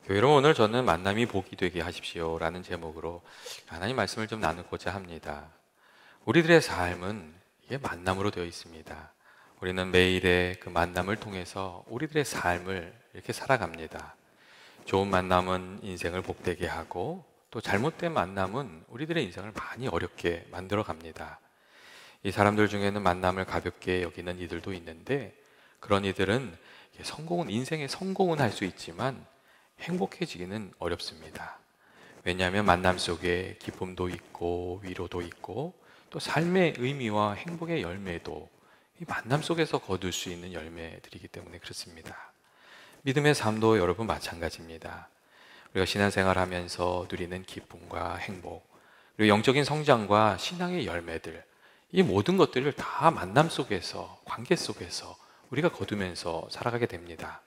여러분, 오늘 저는 만남이 복이 되게 하십시오 라는 제목으로 하나님 말씀을 좀 나누고자 합니다. 우리들의 삶은 이게 만남으로 되어 있습니다. 우리는 매일의 그 만남을 통해서 우리들의 삶을 이렇게 살아갑니다. 좋은 만남은 인생을 복되게 하고, 또 잘못된 만남은 우리들의 인생을 많이 어렵게 만들어 갑니다. 이 사람들 중에는 만남을 가볍게 여기는 이들도 있는데, 그런 이들은 인생의 성공은 할 수 있지만 행복해지기는 어렵습니다. 왜냐하면 만남 속에 기쁨도 있고 위로도 있고, 또 삶의 의미와 행복의 열매도 이 만남 속에서 거둘 수 있는 열매들이기 때문에 그렇습니다. 믿음의 삶도 여러분 마찬가지입니다. 우리가 신앙생활 하면서 누리는 기쁨과 행복, 그리고 영적인 성장과 신앙의 열매들, 이 모든 것들을 다 만남 속에서, 관계 속에서 우리가 거두면서 살아가게 됩니다.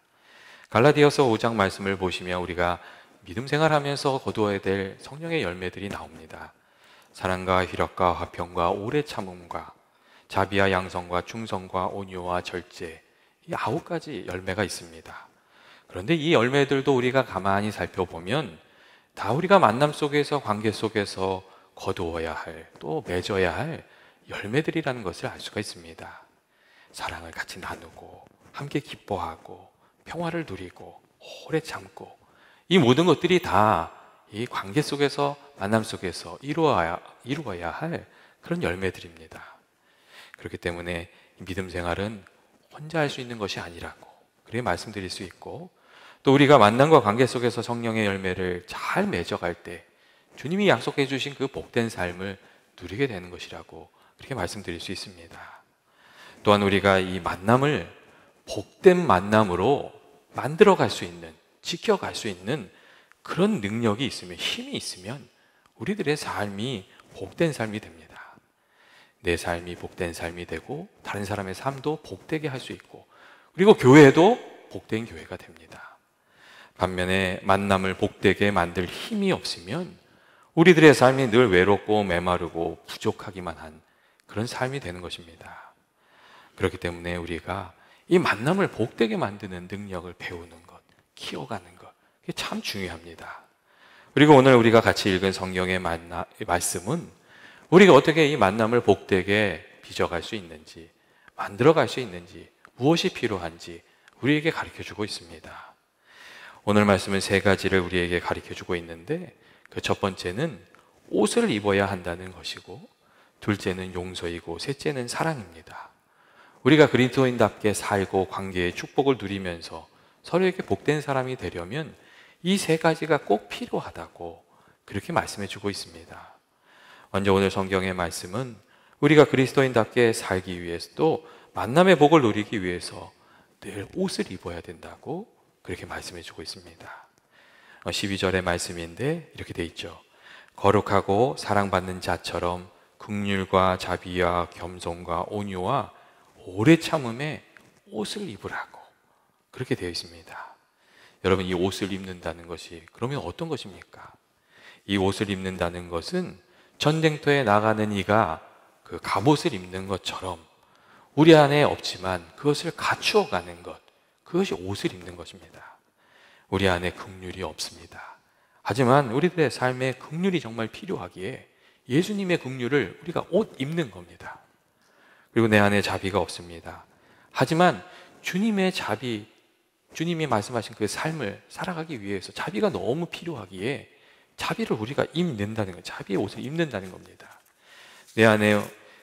갈라디아서 5장 말씀을 보시면 우리가 믿음 생활하면서 거두어야 될 성령의 열매들이 나옵니다. 사랑과 희락과 화평과 오래 참음과 자비와 양성과 충성과 온유와 절제, 이 9가지 열매가 있습니다. 그런데 이 열매들도 우리가 가만히 살펴보면 다 우리가 만남 속에서, 관계 속에서 거두어야 할, 또 맺어야 할 열매들이라는 것을 알 수가 있습니다. 사랑을 같이 나누고, 함께 기뻐하고, 평화를 누리고, 오래 참고, 이 모든 것들이 다 이 관계 속에서, 만남 속에서 이루어야 할 그런 열매들입니다. 그렇기 때문에 믿음 생활은 혼자 할 수 있는 것이 아니라고 그렇게 말씀드릴 수 있고, 또 우리가 만남과 관계 속에서 성령의 열매를 잘 맺어갈 때 주님이 약속해 주신 그 복된 삶을 누리게 되는 것이라고 그렇게 말씀드릴 수 있습니다. 또한 우리가 이 만남을 복된 만남으로 만들어갈 수 있는, 지켜갈 수 있는 그런 능력이 있으면, 힘이 있으면 우리들의 삶이 복된 삶이 됩니다. 내 삶이 복된 삶이 되고, 다른 사람의 삶도 복되게 할 수 있고, 그리고 교회도 복된 교회가 됩니다. 반면에 만남을 복되게 만들 힘이 없으면 우리들의 삶이 늘 외롭고 메마르고 부족하기만 한 그런 삶이 되는 것입니다. 그렇기 때문에 우리가 이 만남을 복되게 만드는 능력을 배우는 것, 키워가는 것, 이게 참 중요합니다. 그리고 오늘 우리가 같이 읽은 성경의 말씀은 우리가 어떻게 이 만남을 복되게 빚어갈 수 있는지, 만들어갈 수 있는지, 무엇이 필요한지 우리에게 가르쳐주고 있습니다. 오늘 말씀은 3가지를 우리에게 가르쳐주고 있는데, 그 첫 번째는 옷을 입어야 한다는 것이고, 둘째는 용서이고, 셋째는 사랑입니다. 우리가 그리스도인답게 살고 관계의 축복을 누리면서 서로에게 복된 사람이 되려면 이 3가지가 꼭 필요하다고 그렇게 말씀해 주고 있습니다. 먼저 오늘 성경의 말씀은 우리가 그리스도인답게 살기 위해서, 또 만남의 복을 누리기 위해서 늘 옷을 입어야 된다고 그렇게 말씀해 주고 있습니다. 12절의 말씀인데 이렇게 돼 있죠. 거룩하고 사랑받는 자처럼 긍휼과 자비와 겸손과 온유와 오래 참음에 옷을 입으라고 그렇게 되어 있습니다. 여러분, 이 옷을 입는다는 것이 그러면 어떤 것입니까? 이 옷을 입는다는 것은 전쟁터에 나가는 이가 그 갑옷을 입는 것처럼 우리 안에 없지만 그것을 갖추어 가는 것, 그것이 옷을 입는 것입니다. 우리 안에 긍휼이 없습니다. 하지만 우리들의 삶에 긍휼이 정말 필요하기에 예수님의 긍휼을 우리가 옷 입는 겁니다. 그리고 내 안에 자비가 없습니다. 하지만 주님의 자비, 주님이 말씀하신 그 삶을 살아가기 위해서 자비가 너무 필요하기에 자비를 우리가 입는다는 거예요. 자비의 옷을 입는다는 겁니다. 내 안에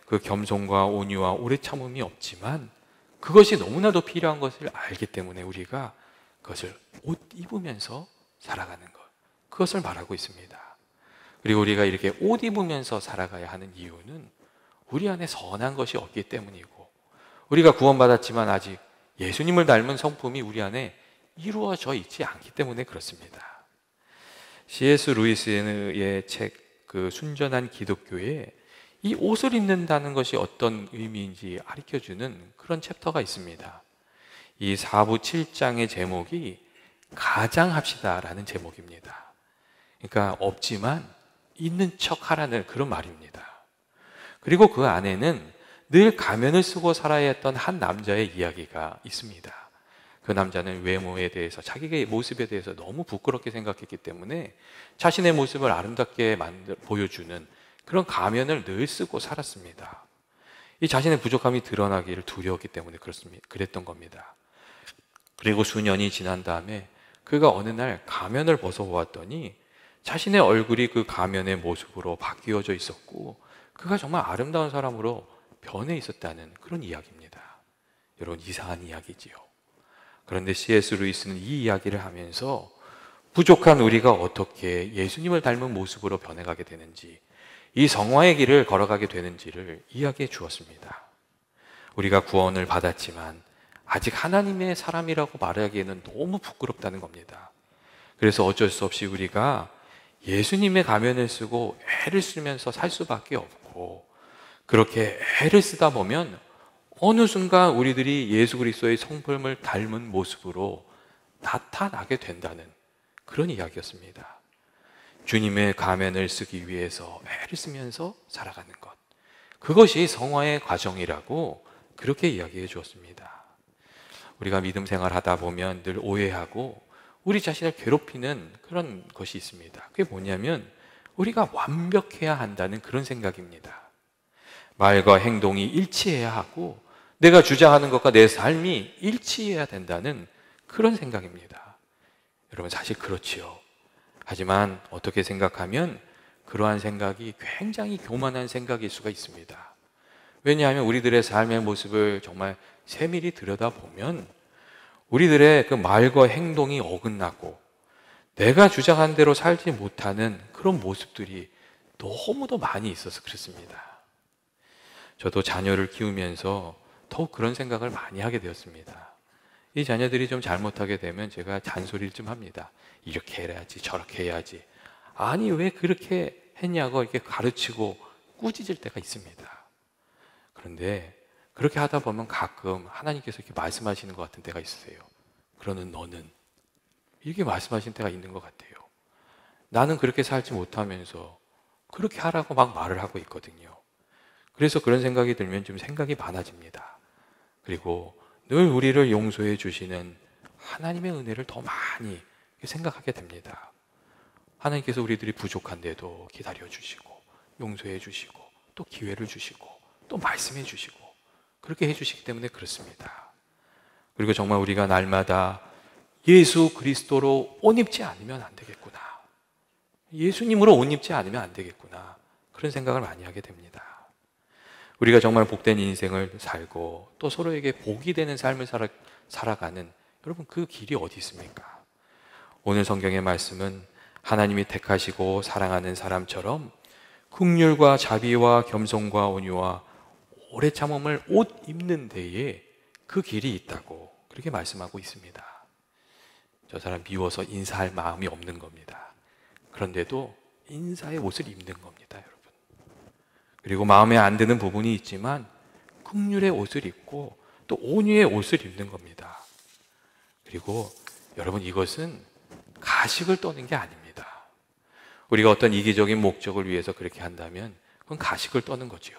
그 겸손과 온유와 오래 참음이 없지만 그것이 너무나도 필요한 것을 알기 때문에 우리가 그것을 옷 입으면서 살아가는 것, 그것을 말하고 있습니다. 그리고 우리가 이렇게 옷 입으면서 살아가야 하는 이유는 우리 안에 선한 것이 없기 때문이고, 우리가 구원받았지만 아직 예수님을 닮은 성품이 우리 안에 이루어져 있지 않기 때문에 그렇습니다. C.S. 루이스의 책 그 순전한 기독교에 이 옷을 입는다는 것이 어떤 의미인지 가르쳐주는 그런 챕터가 있습니다. 이 4부 7장의 제목이 가장합시다라는 제목입니다. 그러니까 없지만 있는 척 하라는 그런 말입니다. 그리고 그 안에는 늘 가면을 쓰고 살아야 했던 한 남자의 이야기가 있습니다. 그 남자는 외모에 대해서, 자기의 모습에 대해서 너무 부끄럽게 생각했기 때문에 자신의 모습을 아름답게 보여주는 그런 가면을 늘 쓰고 살았습니다. 이 자신의 부족함이 드러나기를 두려웠기 때문에 그랬던 겁니다. 그리고 수년이 지난 다음에 그가 어느 날 가면을 벗어보았더니 자신의 얼굴이 그 가면의 모습으로 바뀌어져 있었고, 그가 정말 아름다운 사람으로 변해 있었다는 그런 이야기입니다. 여러분, 이상한 이야기지요. 그런데 C.S. 루이스는 이 이야기를 하면서 부족한 우리가 어떻게 예수님을 닮은 모습으로 변해가게 되는지, 이 성화의 길을 걸어가게 되는지를 이야기해 주었습니다. 우리가 구원을 받았지만 아직 하나님의 사람이라고 말하기에는 너무 부끄럽다는 겁니다. 그래서 어쩔 수 없이 우리가 예수님의 가면을 쓰고 애를 쓰면서 살 수밖에 없고, 그렇게 애를 쓰다 보면 어느 순간 우리들이 예수 그리스도의 성품을 닮은 모습으로 나타나게 된다는 그런 이야기였습니다. 주님의 가면을 쓰기 위해서 애를 쓰면서 살아가는 것, 그것이 성화의 과정이라고 그렇게 이야기해 주었습니다. 우리가 믿음 생활하다 보면 늘 오해하고 우리 자신을 괴롭히는 그런 것이 있습니다. 그게 뭐냐면 우리가 완벽해야 한다는 그런 생각입니다. 말과 행동이 일치해야 하고 내가 주장하는 것과 내 삶이 일치해야 된다는 그런 생각입니다. 여러분, 사실 그렇지요. 하지만 어떻게 생각하면 그러한 생각이 굉장히 교만한 생각일 수가 있습니다. 왜냐하면 우리들의 삶의 모습을 정말 세밀히 들여다보면 우리들의 그 말과 행동이 어긋나고 내가 주장한 대로 살지 못하는 그런 모습들이 너무도 많이 있어서 그렇습니다. 저도 자녀를 키우면서 더욱 그런 생각을 많이 하게 되었습니다. 이 자녀들이 좀 잘못하게 되면 제가 잔소리를 좀 합니다. 이렇게 해야지, 저렇게 해야지. 아니, 왜 그렇게 했냐고 이렇게 가르치고 꾸짖을 때가 있습니다. 그런데 그렇게 하다 보면 가끔 하나님께서 이렇게 말씀하시는 것 같은 때가 있으세요. 그러는 너는, 이렇게 말씀하시는 때가 있는 것 같아요. 나는 그렇게 살지 못하면서 그렇게 하라고 막 말을 하고 있거든요. 그래서 그런 생각이 들면 좀 생각이 많아집니다. 그리고 늘 우리를 용서해 주시는 하나님의 은혜를 더 많이 생각하게 됩니다. 하나님께서 우리들이 부족한데도 기다려 주시고 용서해 주시고 또 기회를 주시고 또 말씀해 주시고 그렇게 해 주시기 때문에 그렇습니다. 그리고 정말 우리가 날마다 예수 그리스도로 옷 입지 않으면 안 되겠구나, 예수님으로 옷 입지 않으면 안 되겠구나, 그런 생각을 많이 하게 됩니다. 우리가 정말 복된 인생을 살고 또 서로에게 복이 되는 삶을 살아가는, 여러분, 그 길이 어디 있습니까? 오늘 성경의 말씀은 하나님이 택하시고 사랑하는 사람처럼 긍휼과 자비와 겸손과 온유와 오래 참음을 옷 입는 데에 그 길이 있다고 그렇게 말씀하고 있습니다. 저 사람 미워서 인사할 마음이 없는 겁니다. 그런데도 인사의 옷을 입는 겁니다, 여러분. 그리고 마음에 안 드는 부분이 있지만 긍휼의 옷을 입고 또 온유의 옷을 입는 겁니다. 그리고 여러분, 이것은 가식을 떠는 게 아닙니다. 우리가 어떤 이기적인 목적을 위해서 그렇게 한다면 그건 가식을 떠는 거지요.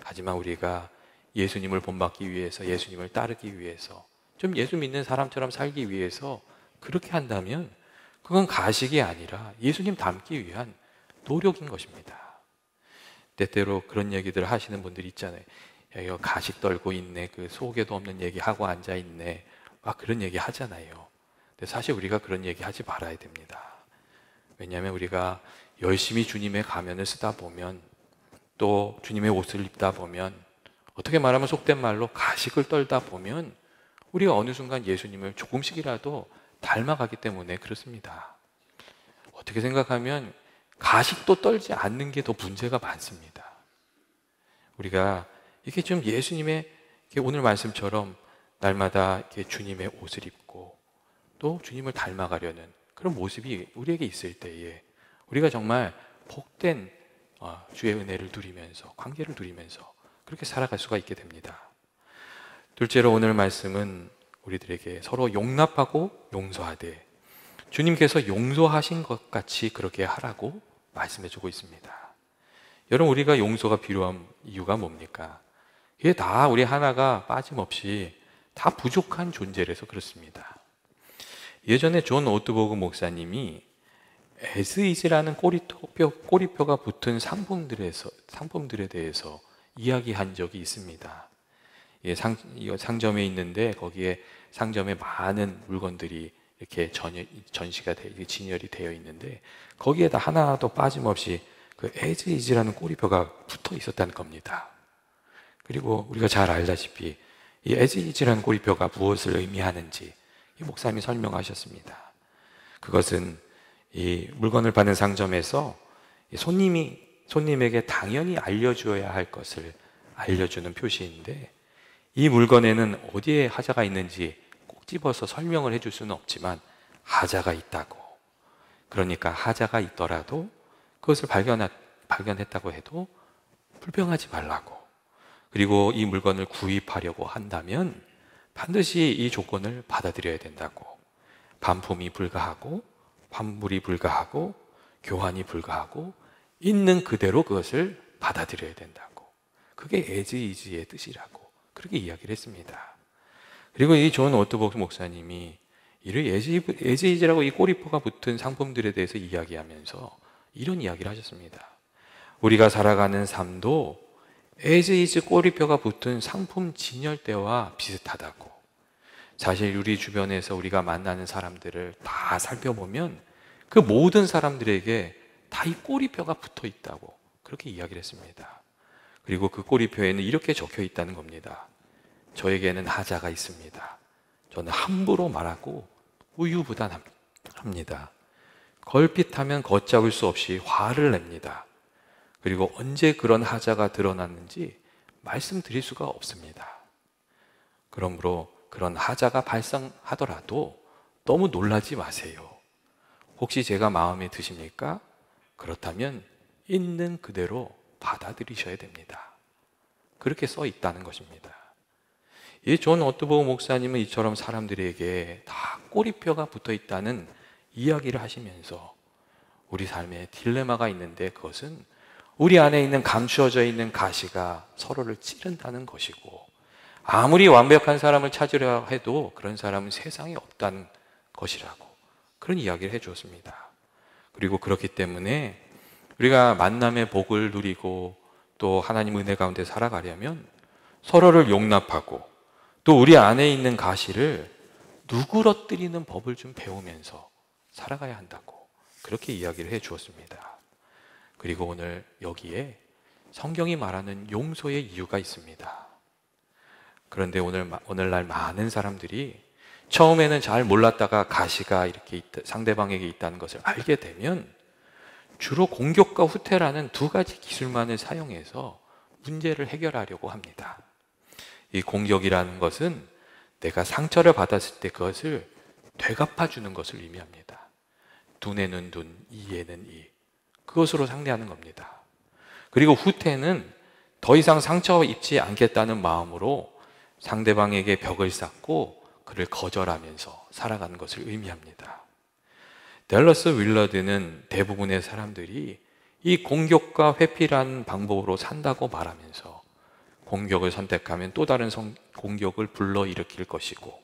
하지만 우리가 예수님을 본받기 위해서, 예수님을 따르기 위해서, 좀 예수 믿는 사람처럼 살기 위해서 그렇게 한다면 그건 가식이 아니라 예수님 닮기 위한 노력인 것입니다. 때때로 그런 얘기들 하시는 분들이 있잖아요. 야, 이거 가식 떨고 있네, 그 속에도 없는 얘기 하고 앉아 있네, 막 그런 얘기 하잖아요. 근데 사실 우리가 그런 얘기 하지 말아야 됩니다. 왜냐하면 우리가 열심히 주님의 가면을 쓰다 보면, 또 주님의 옷을 입다 보면, 어떻게 말하면 속된 말로 가식을 떨다 보면 우리가 어느 순간 예수님을 조금씩이라도 닮아가기 때문에 그렇습니다. 어떻게 생각하면 가식도 떨지 않는 게 더 문제가 많습니다. 우리가 이렇게 좀 예수님의, 오늘 말씀처럼 날마다 이렇게 주님의 옷을 입고 또 주님을 닮아가려는 그런 모습이 우리에게 있을 때에 우리가 정말 복된 주의 은혜를 누리면서, 관계를 누리면서 그렇게 살아갈 수가 있게 됩니다. 둘째로 오늘 말씀은 우리들에게 서로 용납하고 용서하되 주님께서 용서하신 것 같이 그렇게 하라고 말씀해 주고 있습니다. 여러분, 우리가 용서가 필요한 이유가 뭡니까? 이게 다 우리 하나가 빠짐없이 다 부족한 존재라서 그렇습니다. 예전에 존 오트버그 목사님이 as is라는 꼬리표가 붙은 상품들에 대해서 이야기한 적이 있습니다. 상점에 있는데 거기에 상점에 많은 물건들이 이렇게 진열이 되어 있는데 거기에다 하나도 빠짐없이 그 as is라는 꼬리표가 붙어 있었다는 겁니다. 그리고 우리가 잘 알다시피 이 as is라는 꼬리표가 무엇을 의미하는지 이 목사님이 설명하셨습니다. 그것은 이 물건을 파는 상점에서 손님에게 당연히 알려주어야 할 것을 알려주는 표시인데, 이 물건에는 어디에 하자가 있는지 꼭 집어서 설명을 해줄 수는 없지만 하자가 있다고, 그러니까 하자가 있더라도 그것을 발견했다고 해도 불평하지 말라고, 그리고 이 물건을 구입하려고 한다면 반드시 이 조건을 받아들여야 된다고, 반품이 불가하고 환불이 불가하고 교환이 불가하고 있는 그대로 그것을 받아들여야 된다고, 그게 as is의 뜻이라고 그렇게 이야기를 했습니다. 그리고 이 존 오트버그 목사님이 이를 as is라고 이 꼬리표가 붙은 상품들에 대해서 이야기하면서 이런 이야기를 하셨습니다. 우리가 살아가는 삶도 as is 꼬리표가 붙은 상품 진열대와 비슷하다고. 사실 우리 주변에서 우리가 만나는 사람들을 다 살펴보면 그 모든 사람들에게 다 이 꼬리표가 붙어 있다고 그렇게 이야기를 했습니다. 그리고 그 꼬리표에는 이렇게 적혀 있다는 겁니다. 저에게는 하자가 있습니다. 저는 함부로 말하고 우유부단합니다. 걸핏하면 걷잡을 수 없이 화를 냅니다. 그리고 언제 그런 하자가 드러났는지 말씀드릴 수가 없습니다. 그러므로 그런 하자가 발생하더라도 너무 놀라지 마세요. 혹시 제가 마음에 드십니까? 그렇다면 있는 그대로 받아들이셔야 됩니다. 그렇게 써 있다는 것입니다. 이 존 오트버그 목사님은 이처럼 사람들에게 다 꼬리표가 붙어 있다는 이야기를 하시면서 우리 삶에 딜레마가 있는데, 그것은 우리 안에 있는 감추어져 있는 가시가 서로를 찌른다는 것이고, 아무리 완벽한 사람을 찾으려 해도 그런 사람은 세상에 없다는 것이라고 그런 이야기를 해 주었습니다. 그리고 그렇기 때문에 우리가 만남의 복을 누리고 또 하나님 은혜 가운데 살아가려면 서로를 용납하고 또 우리 안에 있는 가시를 누그러뜨리는 법을 좀 배우면서 살아가야 한다고 그렇게 이야기를 해 주었습니다. 그리고 오늘 여기에 성경이 말하는 용서의 이유가 있습니다. 그런데 오늘날 많은 사람들이 처음에는 잘 몰랐다가 가시가 이렇게 상대방에게 있다는 것을 알게 되면 주로 공격과 후퇴라는 두 가지 기술만을 사용해서 문제를 해결하려고 합니다. 이 공격이라는 것은 내가 상처를 받았을 때 그것을 되갚아 주는 것을 의미합니다. 눈에는 눈, 이에는 이, 그것으로 상대하는 겁니다. 그리고 후퇴는 더 이상 상처 입지 않겠다는 마음으로 상대방에게 벽을 쌓고 그를 거절하면서 살아가는 것을 의미합니다. 댈러스 윌러드는 대부분의 사람들이 이 공격과 회피라는 방법으로 산다고 말하면서 공격을 선택하면 또 다른 공격을 불러일으킬 것이고,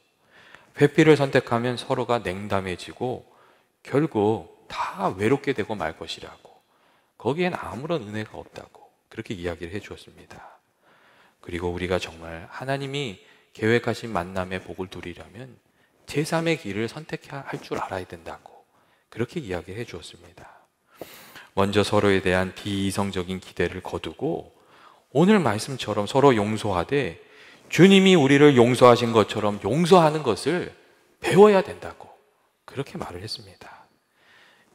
회피를 선택하면 서로가 냉담해지고 결국 다 외롭게 되고 말 것이라고, 거기엔 아무런 은혜가 없다고 그렇게 이야기를 해 주었습니다. 그리고 우리가 정말 하나님이 계획하신 만남의 복을 누리려면 제3의 길을 선택해야 할 줄 알아야 된다고 그렇게 이야기해 주었습니다. 먼저 서로에 대한 비이성적인 기대를 거두고 오늘 말씀처럼 서로 용서하되 주님이 우리를 용서하신 것처럼 용서하는 것을 배워야 된다고 그렇게 말을 했습니다.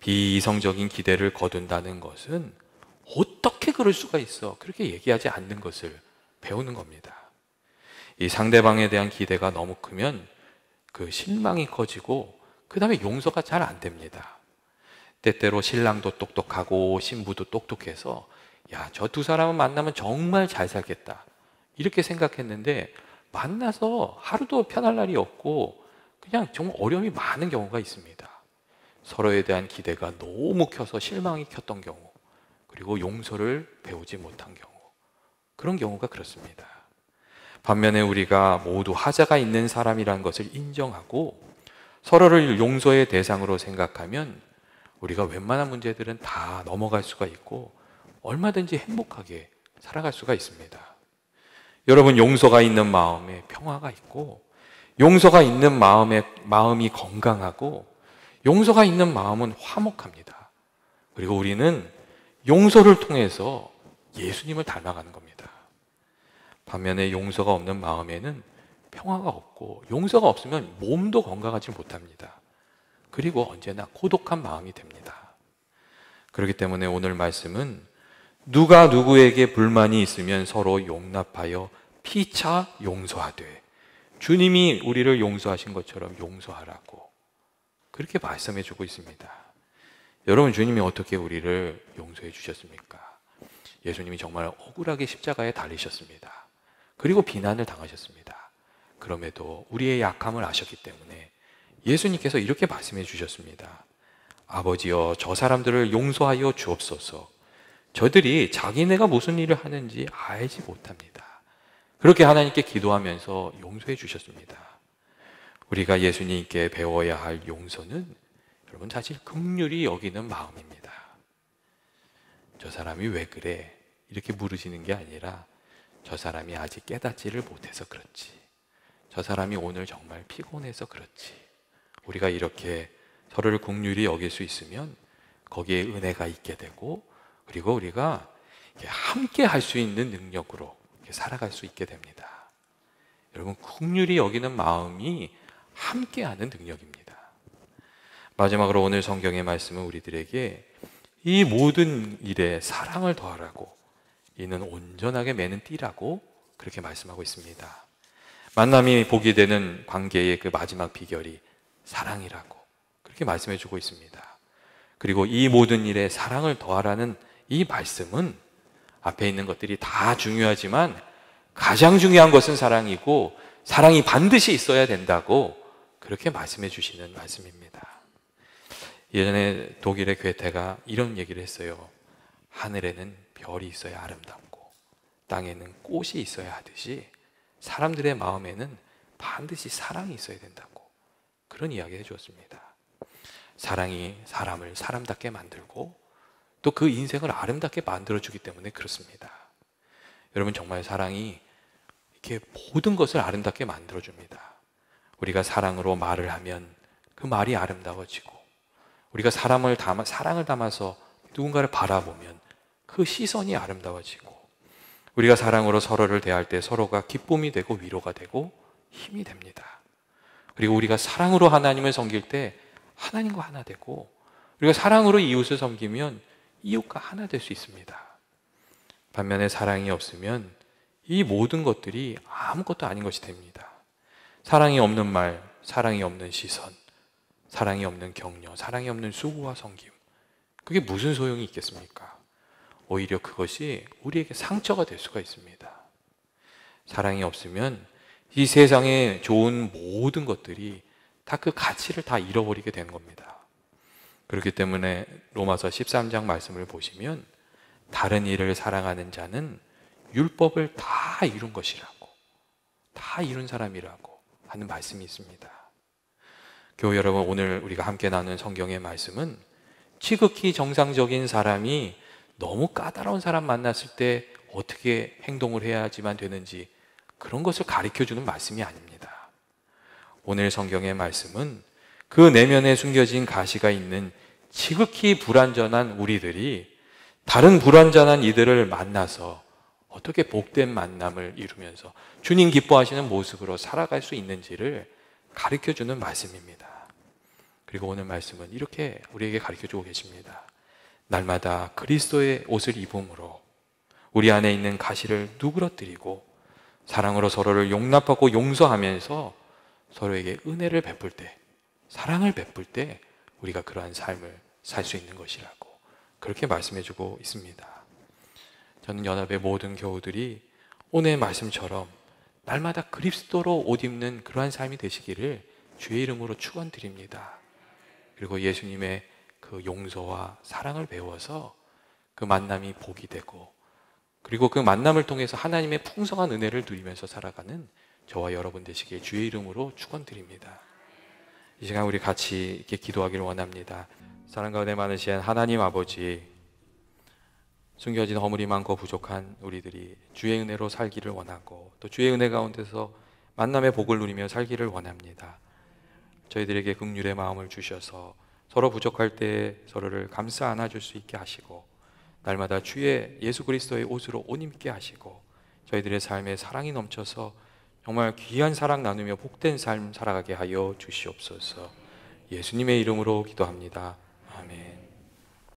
비이성적인 기대를 거둔다는 것은 어떻게 그럴 수가 있어, 그렇게 얘기하지 않는 것을 배우는 겁니다. 이 상대방에 대한 기대가 너무 크면 그 실망이 커지고 그 다음에 용서가 잘 안 됩니다. 때때로 신랑도 똑똑하고 신부도 똑똑해서 야, 저 두 사람을 만나면 정말 잘 살겠다 이렇게 생각했는데 만나서 하루도 편할 날이 없고 그냥 정말 어려움이 많은 경우가 있습니다. 서로에 대한 기대가 너무 커서 실망이 컸던 경우, 그리고 용서를 배우지 못한 경우, 그런 경우가 그렇습니다. 반면에 우리가 모두 하자가 있는 사람이라는 것을 인정하고 서로를 용서의 대상으로 생각하면 우리가 웬만한 문제들은 다 넘어갈 수가 있고 얼마든지 행복하게 살아갈 수가 있습니다. 여러분, 용서가 있는 마음에 평화가 있고 용서가 있는 마음이 건강하고 용서가 있는 마음은 화목합니다. 그리고 우리는 용서를 통해서 예수님을 닮아가는 겁니다. 반면에 용서가 없는 마음에는 평화가 없고 용서가 없으면 몸도 건강하지 못합니다. 그리고 언제나 고독한 마음이 됩니다. 그렇기 때문에 오늘 말씀은 누가 누구에게 불만이 있으면 서로 용납하여 피차 용서하되 주님이 우리를 용서하신 것처럼 용서하라고 그렇게 말씀해 주고 있습니다. 여러분, 주님이 어떻게 우리를 용서해 주셨습니까? 예수님이 정말 억울하게 십자가에 달리셨습니다. 그리고 비난을 당하셨습니다. 그럼에도 우리의 약함을 아셨기 때문에 예수님께서 이렇게 말씀해 주셨습니다. 아버지여, 저 사람들을 용서하여 주옵소서. 저들이 자기네가 무슨 일을 하는지 알지 못합니다. 그렇게 하나님께 기도하면서 용서해 주셨습니다. 우리가 예수님께 배워야 할 용서는 여러분 사실 긍휼히 여기는 마음입니다. 저 사람이 왜 그래? 이렇게 물으시는 게 아니라 저 사람이 아직 깨닫지를 못해서 그렇지. 저 사람이 오늘 정말 피곤해서 그렇지. 우리가 이렇게 서로를 긍휼히 여길 수 있으면 거기에 은혜가 있게 되고 그리고 우리가 함께 할 수 있는 능력으로 살아갈 수 있게 됩니다. 여러분, 긍휼히 여기는 마음이 함께하는 능력입니다. 마지막으로 오늘 성경의 말씀은 우리들에게 이 모든 일에 사랑을 더하라고, 이는 온전하게 매는 띠라고 그렇게 말씀하고 있습니다. 만남이 복이 되는 관계의 그 마지막 비결이 사랑이라고 그렇게 말씀해 주고 있습니다. 그리고 이 모든 일에 사랑을 더하라는 이 말씀은 앞에 있는 것들이 다 중요하지만 가장 중요한 것은 사랑이고 사랑이 반드시 있어야 된다고 그렇게 말씀해 주시는 말씀입니다. 예전에 독일의 괴테가 이런 얘기를 했어요. 하늘에는 별이 있어야 아름답고 땅에는 꽃이 있어야 하듯이 사람들의 마음에는 반드시 사랑이 있어야 된다고 그런 이야기 해주었습니다. 사랑이 사람을 사람답게 만들고 또 그 인생을 아름답게 만들어주기 때문에 그렇습니다. 여러분, 정말 사랑이 이렇게 모든 것을 아름답게 만들어줍니다. 우리가 사랑으로 말을 하면 그 말이 아름다워지고 우리가 사랑을 담아서 누군가를 바라보면 그 시선이 아름다워지고 우리가 사랑으로 서로를 대할 때 서로가 기쁨이 되고 위로가 되고 힘이 됩니다. 그리고 우리가 사랑으로 하나님을 섬길 때 하나님과 하나 되고 우리가 사랑으로 이웃을 섬기면 이웃과 하나 될 수 있습니다. 반면에 사랑이 없으면 이 모든 것들이 아무것도 아닌 것이 됩니다. 사랑이 없는 말, 사랑이 없는 시선, 사랑이 없는 격려, 사랑이 없는 수고와 섬김, 그게 무슨 소용이 있겠습니까? 오히려 그것이 우리에게 상처가 될 수가 있습니다. 사랑이 없으면 이 세상에 좋은 모든 것들이 다 그 가치를 다 잃어버리게 되는 겁니다. 그렇기 때문에 로마서 13장 말씀을 보시면 다른 이를 사랑하는 자는 율법을 다 이룬 것이라고, 다 이룬 사람이라고 하는 말씀이 있습니다. 교회 여러분, 오늘 우리가 함께 나눈 성경의 말씀은 지극히 정상적인 사람이 너무 까다로운 사람 만났을 때 어떻게 행동을 해야지만 되는지 그런 것을 가르쳐주는 말씀이 아닙니다. 오늘 성경의 말씀은 그 내면에 숨겨진 가시가 있는 지극히 불완전한 우리들이 다른 불완전한 이들을 만나서 어떻게 복된 만남을 이루면서 주님 기뻐하시는 모습으로 살아갈 수 있는지를 가르쳐주는 말씀입니다. 그리고 오늘 말씀은 이렇게 우리에게 가르쳐주고 계십니다. 날마다 그리스도의 옷을 입음으로 우리 안에 있는 가시를 누그러뜨리고 사랑으로 서로를 용납하고 용서하면서 서로에게 은혜를 베풀 때, 사랑을 베풀 때 우리가 그러한 삶을 살 수 있는 것이라고 그렇게 말씀해주고 있습니다. 저는 연합의 모든 교우들이 오늘 말씀처럼 날마다 그리스도로 옷 입는 그러한 삶이 되시기를 주의 이름으로 축원드립니다. 그리고 예수님의 그 용서와 사랑을 배워서 그 만남이 복이 되고 그리고 그 만남을 통해서 하나님의 풍성한 은혜를 누리면서 살아가는 저와 여러분 되시기에 주의 이름으로 축원드립니다. 이 시간 우리 같이 이렇게 기도하기를 원합니다. 사랑과 은혜 많으신 하나님 아버지, 숨겨진 허물이 많고 부족한 우리들이 주의 은혜로 살기를 원하고 또 주의 은혜 가운데서 만남의 복을 누리며 살기를 원합니다. 저희들에게 긍휼의 마음을 주셔서 서로 부족할 때 서로를 감싸 안아줄 수 있게 하시고 날마다 주의 예수 그리스도의 옷으로 옷 입게 하시고 저희들의 삶에 사랑이 넘쳐서 정말 귀한 사랑 나누며 복된 삶 살아가게 하여 주시옵소서. 예수님의 이름으로 기도합니다. 아멘.